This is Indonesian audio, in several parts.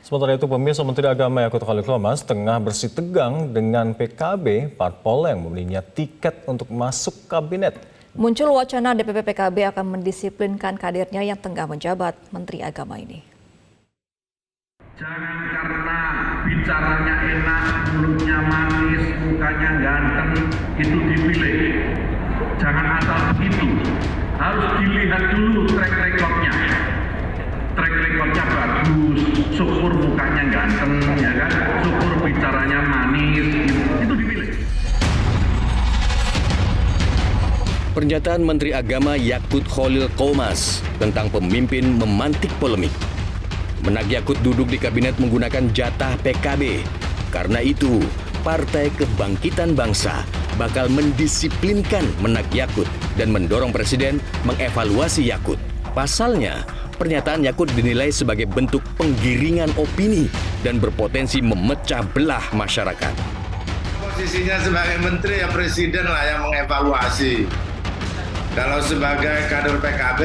Sementara itu, pemirsa, Menteri Agama Yakut Khalil Qomas tengah bersitegang dengan PKB, parpol yang membelinya tiket untuk masuk kabinet. Muncul wacana DPP PKB akan mendisiplinkan kadernya yang tengah menjabat Menteri Agama ini. Jangan karena bicaranya enak, mulutnya manis, mukanya ganteng, itu dipilih. Jangan asal begitu. Harus dilihat dulu track recordnya. Track recordnya bagus, syukur mukanya ganteng, ya kan? Syukur bicaranya manis, itu dipilih. Pernyataan Menteri Agama Yakut Khalil Qomas tentang pemimpin memantik polemik. Menak Yakut duduk di kabinet menggunakan jatah PKB. Karena itu, Partai Kebangkitan Bangsa bakal mendisiplinkan Menak Yakut dan mendorong Presiden mengevaluasi Yakut. Pasalnya, pernyataan Yakut dinilai sebagai bentuk penggiringan opini dan berpotensi memecah belah masyarakat. Posisinya sebagai menteri, ya Presiden lah yang mengevaluasi. Kalau sebagai kader PKB,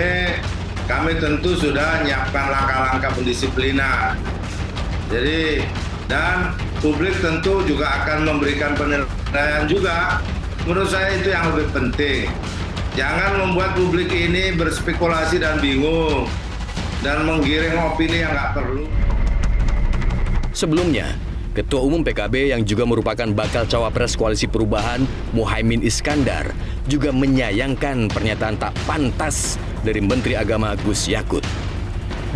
kami tentu sudah menyiapkan langkah-langkah pendisiplinan. Jadi, dan publik tentu juga akan memberikan penilaian juga. Menurut saya itu yang lebih penting. Jangan membuat publik ini berspekulasi dan bingung dan menggiring opini yang nggak perlu. Sebelumnya, Ketua Umum PKB yang juga merupakan bakal cawapres Koalisi Perubahan, Muhaimin Iskandar, juga menyayangkan pernyataan tak pantas dari Menteri Agama Gus Yakut.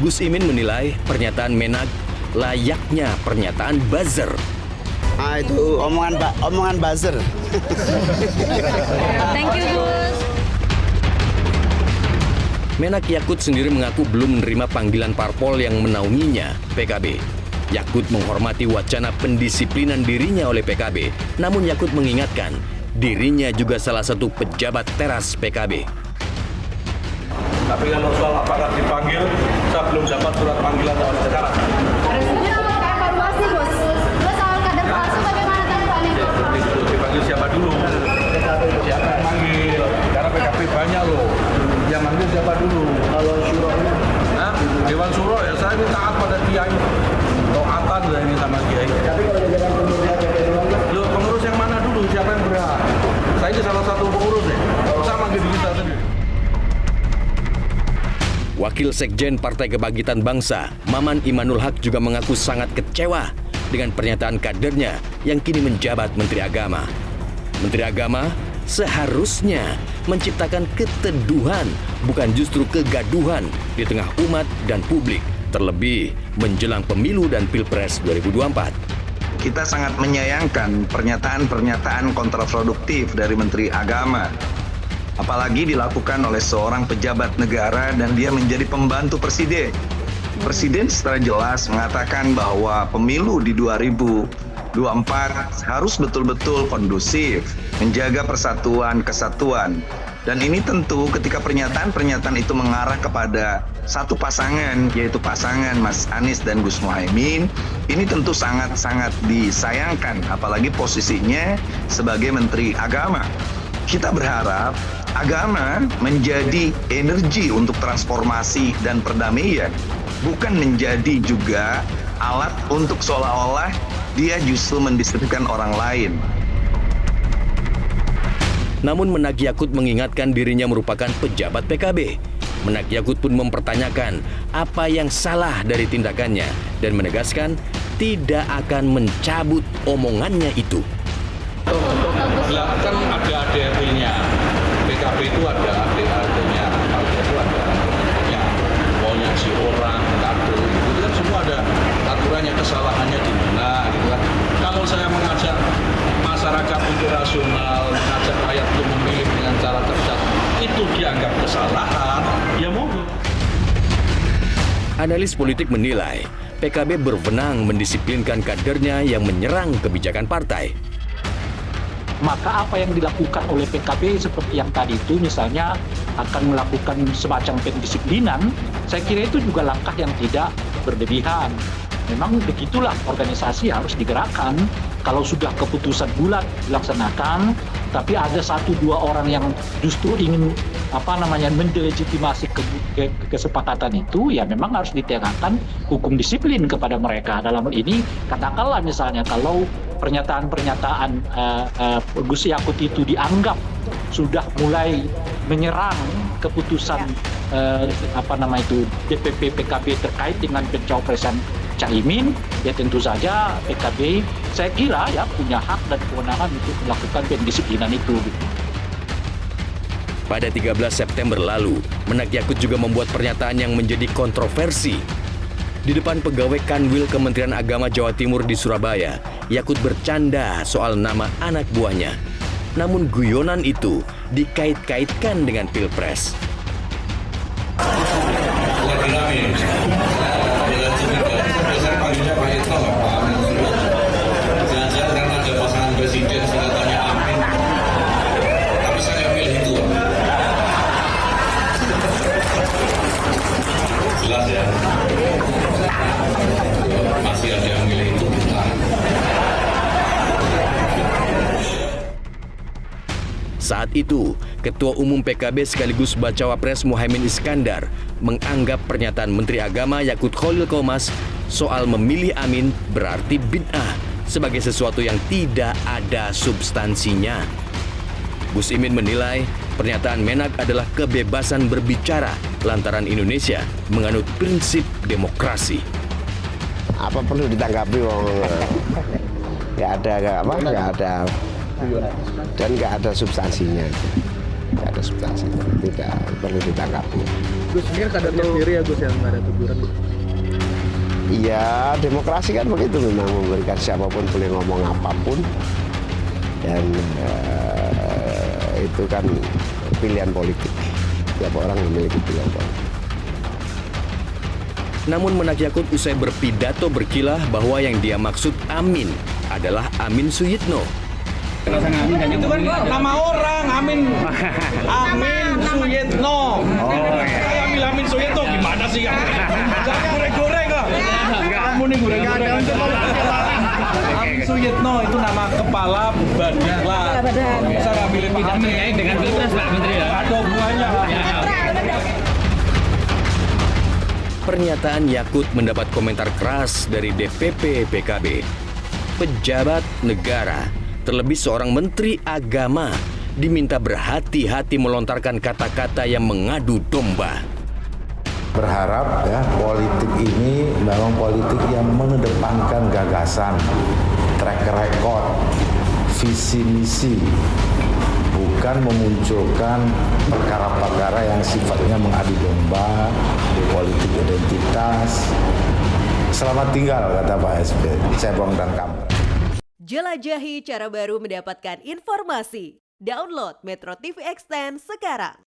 Gus Imin menilai pernyataan Menak layaknya pernyataan buzzer. Itu omongan buzzer. Thank you, Gus. Menak Yakut sendiri mengaku belum menerima panggilan parpol yang menaunginya, PKB. Yakut menghormati wacana pendisiplinan dirinya oleh PKB, namun Yakut mengingatkan dirinya juga salah satu pejabat teras PKB. Tapi kalau soal apakah dipanggil, saya belum dapat surat panggilan sampai sekarang. Presiden akan evaluasi, Gus. Terus soal kader palsu bagaimana tadi Pak Niko? Dipanggil siapa dulu? Siapa yang manggil? Karena PKB banyak loh. Yang manggil siapa dulu? Kalau Syuro ini? Nah, Dewan Syuro ya saya ini taat pada Kiai. Toatan udah ini sama Kiai. Tapi kalau jajaran pengurusnya PKB, loh, pengurus yang mana dulu? Siapa yang berhak? Saya ini salah satu pengurus ya. Saya manggil diri saya sendiri. Wakil Sekjen Partai Kebangkitan Bangsa, Maman Imanul Haq, juga mengaku sangat kecewa dengan pernyataan kadernya yang kini menjabat Menteri Agama. Menteri Agama seharusnya menciptakan keteduhan, bukan justru kegaduhan di tengah umat dan publik, terlebih menjelang pemilu dan Pilpres 2024. Kita sangat menyayangkan pernyataan-pernyataan kontraproduktif dari Menteri Agama. Apalagi dilakukan oleh seorang pejabat negara dan dia menjadi pembantu presiden. Presiden secara jelas mengatakan bahwa pemilu di 2024 harus betul-betul kondusif, menjaga persatuan, kesatuan. Dan ini tentu ketika pernyataan-pernyataan itu mengarah kepada satu pasangan, yaitu pasangan Mas Anies dan Gus Muhaimin, ini tentu sangat-sangat disayangkan, apalagi posisinya sebagai Menteri Agama. Kita berharap agama menjadi energi untuk transformasi dan perdamaian, bukan menjadi juga alat untuk seolah-olah dia justru mendiskusikan orang lain. Namun Menak Yakut mengingatkan dirinya merupakan pejabat PKB. Menak Yakut pun mempertanyakan apa yang salah dari tindakannya dan menegaskan tidak akan mencabut omongannya itu. Kan ada ADRT-nya, PKB itu ada ADRT-nya, kalau itu ada ya, maunya si orang, kader, itu kan semua ada aturannya, kesalahannya di mana, gitu kan. Kalau saya mengajak masyarakat untuk rasional, mengajak rakyat untuk memilih dengan cara cerdas, itu dianggap kesalahan, ya monggo. Analis politik menilai PKB berwenang mendisiplinkan kadernya yang menyerang kebijakan partai. Maka apa yang dilakukan oleh PKB seperti yang tadi itu misalnya akan melakukan semacam pendisiplinan, saya kira itu juga langkah yang tidak berlebihan. Memang begitulah organisasi harus digerakkan. Kalau sudah keputusan bulat dilaksanakan, tapi ada 1-2 orang yang justru ingin mendelegitimasi kesepakatan itu, ya memang harus ditegakkan hukum disiplin kepada mereka. Dalam hal ini katakanlah misalnya kalau pernyataan-pernyataan Gus Yakut itu dianggap sudah mulai menyerang keputusan DPP PKB terkait dengan pencapresan Caimin, ya tentu saja PKB saya kira ya punya hak dan kewenangan untuk melakukan pendisiplinan itu. Pada 13 September lalu, Menak Yakut juga membuat pernyataan yang menjadi kontroversi. Di depan pegawai Kanwil Kementerian Agama Jawa Timur di Surabaya, Yakut bercanda soal nama anak buahnya. Namun guyonan itu dikait-kaitkan dengan Pilpres. Jangan-jangan karena ada pasangan presiden sehingga tanya amin. Tapi saya nggak pilih itu. Jelas ya. Masih ada yang milih itu. Saat itu, Ketua Umum PKB sekaligus Bacawa Pres Muhaimin Iskandar menganggap pernyataan Menteri Agama Yakut Kholil Qomas soal memilih amin berarti bid'ah sebagai sesuatu yang tidak ada substansinya. Gus Imin menilai pernyataan Menak adalah kebebasan berbicara lantaran Indonesia menganut prinsip demokrasi. Apa perlu ditanggapi nggak ada dan nggak ada substansinya, tidak perlu ditanggapi. Gus, ini kan kadernya sendiri ya Gus yang nggak ada teguran. Iya, demokrasi kan begitu, memang memberikan siapapun boleh ngomong apapun dan itu kan pilihan politik. Tiap orang memiliki pilihan politik. Namun Menak Yakut usai berpidato berkilah bahwa yang dia maksud amin adalah Amin Suyitno. Itu kan nama orang, Amin Suyitno. Saya ambil Amin Suyitno, gimana sih? Jangan goreng-goreng kok. Kamu nih goreng-goreng. Amin Suyitno itu nama kepala badan. Bisa ngambilin pidato dengan Pilpres Pak Menteri ya. Ada hubungannya. Pernyataan Yakut mendapat komentar keras dari DPP PKB. Pejabat negara, terlebih seorang menteri agama, diminta berhati-hati melontarkan kata-kata yang mengadu domba. Berharap ya politik ini memang politik yang mengedepankan gagasan, track record, visi misi, bukan memunculkan perkara-perkara yang sifatnya mengadu domba, politik identitas. Selamat tinggal kata Pak SB, cebong dan kampret. Jelajahi cara baru mendapatkan informasi. Download Metro TV Extend sekarang.